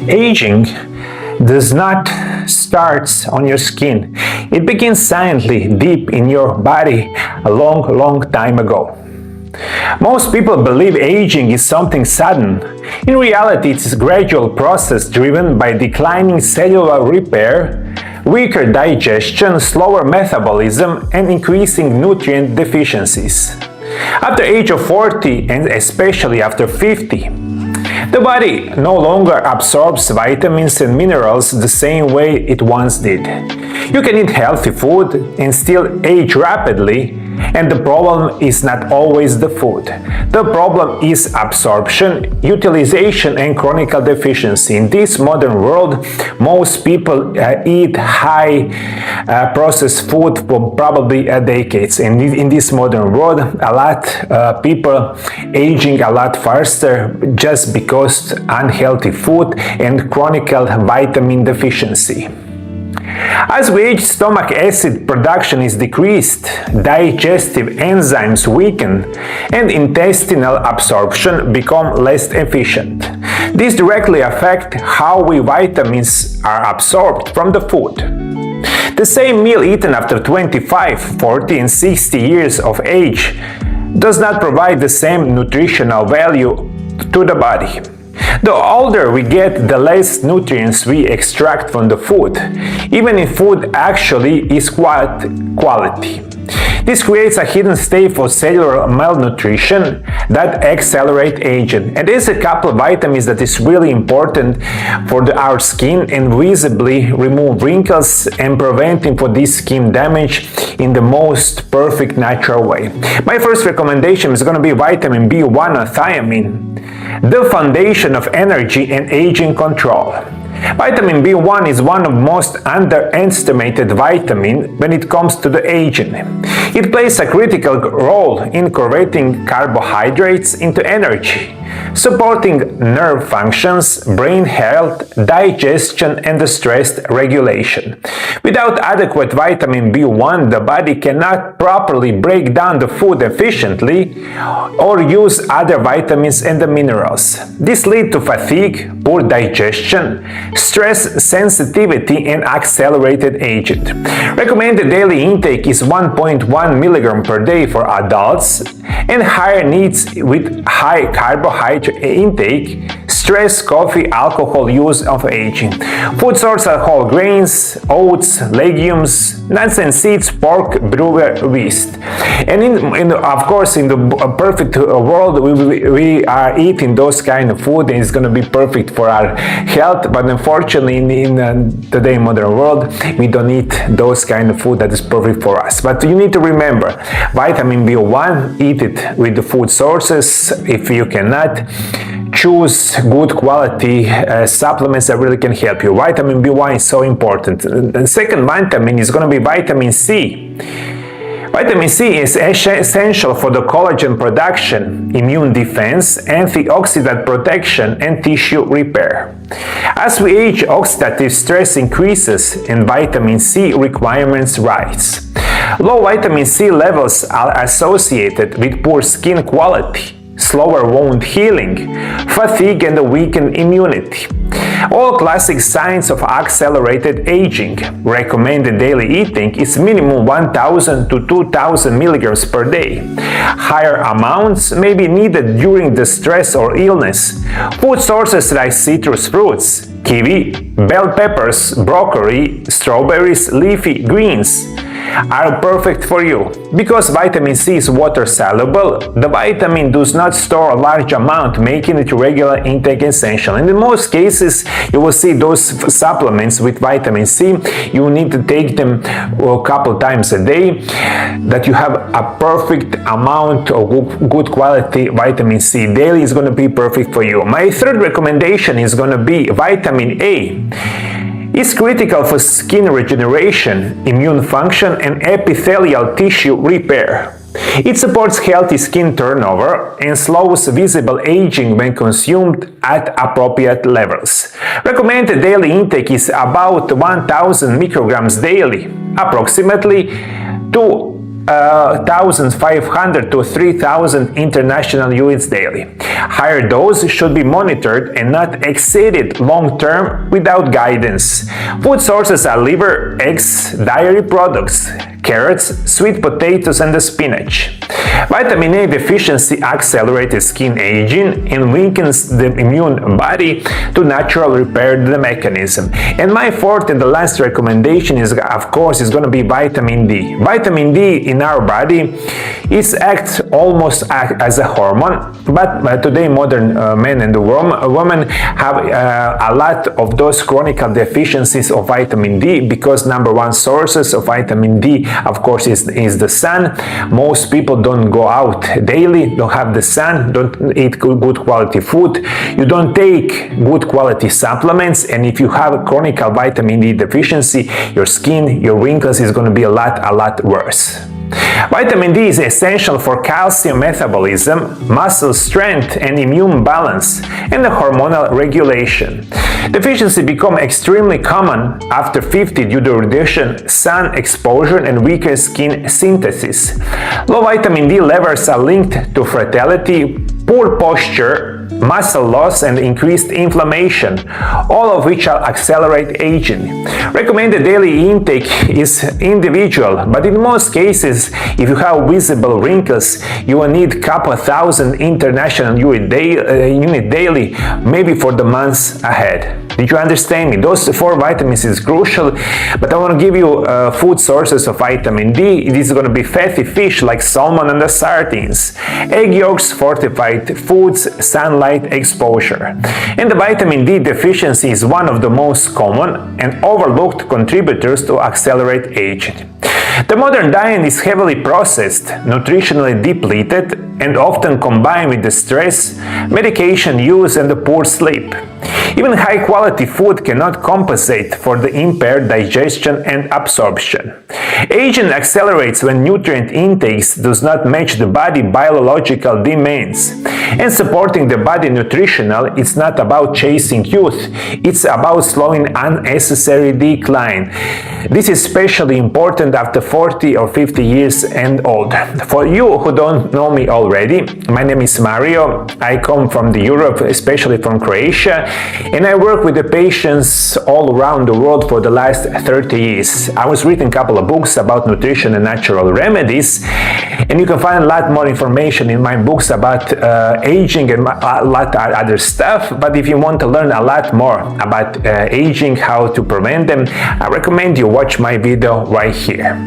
Aging does not start on your skin. It begins silently deep in your body a long time ago. Most people believe aging is something sudden. In reality, it's a gradual process driven by declining cellular repair, weaker digestion, slower metabolism, and increasing nutrient deficiencies. After the age of 40, and especially after 50, the body no longer absorbs vitamins and minerals the same way it once did. You can eat healthy food and still age rapidly, and the problem is not always the food. The problem is absorption, utilization, and chronic deficiency. In this modern world, most people eat high processed food for probably decades. And in this modern world, a lot people aging a lot faster just because unhealthy food and chronic vitamin deficiency. As we age, stomach acid production is decreased, digestive enzymes weaken, and intestinal absorption become less efficient. This directly affects how vitamins are absorbed from the food. The same meal eaten after 25, 40, and 60 years of age does not provide the same nutritional value to the body. The older we get, the less nutrients we extract from the food, even if food actually is quality. This creates a hidden state for cellular malnutrition that accelerates aging. And there's a couple of vitamins that is really important for our skin and visibly remove wrinkles and preventing for this skin damage in the most perfect natural way. My first recommendation is going to be vitamin B1 or thiamine, the foundation of energy and aging control. Vitamin B1 is one of the most underestimated vitamins when it comes to the aging. It plays a critical role in converting carbohydrates into energy, supporting nerve functions, brain health, digestion, and the stress regulation. Without adequate vitamin B1, the body cannot properly break down the food efficiently or use other vitamins and the minerals. This leads to fatigue, poor digestion, stress sensitivity, and accelerated aging. Recommended daily intake is 1.1 milligram per day for adults, and higher needs with high carbohydrate intake, stress, coffee, alcohol use of aging. Food sources are whole grains, oats, legumes, nuts and seeds, pork, bulgur, yeast. And of course, in the perfect world, we are eating those kind of food, and it's going to be perfect for our health. But unfortunately, in today's modern world, we don't eat those kind of food that is perfect for us. But you need to remember, vitamin B1, eat it with the food sources. If you cannot, choose good quality supplements that really can help you. Vitamin B1 is so important. The second vitamin is going to be vitamin C. Vitamin C is essential for the collagen production, immune defense, antioxidant protection, and tissue repair. As we age, oxidative stress increases and vitamin C requirements rise. Low vitamin C levels are associated with poor skin quality, slower wound healing, fatigue, and a weakened immunity. All classic signs of accelerated aging. Recommended daily eating is minimum 1,000 to 2,000 milligrams per day. Higher amounts may be needed during the stress or illness. Food sources like citrus fruits, kiwi, bell peppers, broccoli, strawberries, leafy greens are perfect for you. Because vitamin C is water soluble, the vitamin does not store a large amount, making it regular intake essential. And in most cases, you will see those supplements with vitamin C, you need to take them a couple times a day, that you have a perfect amount of good quality vitamin C. Daily is going to be perfect for you. My third recommendation is going to be vitamin A. It's critical for skin regeneration, immune function, and epithelial tissue repair. It supports healthy skin turnover and slows visible aging when consumed at appropriate levels. Recommended daily intake is about 1,000 micrograms daily, approximately 2 2,500 to 3,000 international units daily. Higher dose should be monitored and not exceeded long-term without guidance. Food sources are liver, eggs, dairy products, carrots, sweet potatoes, and the spinach. Vitamin A deficiency accelerates skin aging and weakens the immune body to naturally repair the mechanism. And my fourth and the last recommendation is, of course, is going to be vitamin D. Vitamin D in our body acts almost as a hormone, but today modern men and women have a lot of those chronic deficiencies of vitamin D because number one sources of vitamin D, of course, is the sun. Most people don't go out daily, don't have the sun, don't eat good quality food, you don't take good quality supplements, and if you have a chronic vitamin D deficiency, your skin, your wrinkles is going to be a lot worse. Vitamin D is essential for calcium metabolism, muscle strength and immune balance, and the hormonal regulation. Deficiency becomes extremely common after 50 due to radiation, sun exposure, and weaker skin synthesis. Low vitamin D levels are linked to fertility, poor posture, muscle loss, and increased inflammation, all of which will accelerate aging. Recommended daily intake is individual, but in most cases, if you have visible wrinkles, you will need a couple thousand international unit daily, maybe for the months ahead. Did you understand me? Those 4 vitamins is crucial, but I want to give you food sources of vitamin D. It is going to be fatty fish like salmon and the sardines, egg yolks, fortified foods, sunlight exposure. And the vitamin D deficiency is one of the most common and overlooked contributors to accelerate aging. The modern diet is heavily processed, nutritionally depleted, and often combined with the stress, medication use, and the poor sleep. Even high-quality food cannot compensate for the impaired digestion and absorption. Aging accelerates when nutrient intakes does not match the body biological demands. And supporting the body nutritional, it's not about chasing youth, it's about slowing unnecessary decline. This is especially important after 40 or 50 years and older. For you who don't know me already, my name is Mario. I come from Europe, especially from Croatia, and I work with the patients all around the world for the last 30 years. I was written a couple of books about nutrition and natural remedies, and you can find a lot more information in my books about aging and a lot of other stuff. But if you want to learn a lot more about aging, how to prevent them, I recommend you watch my video right here.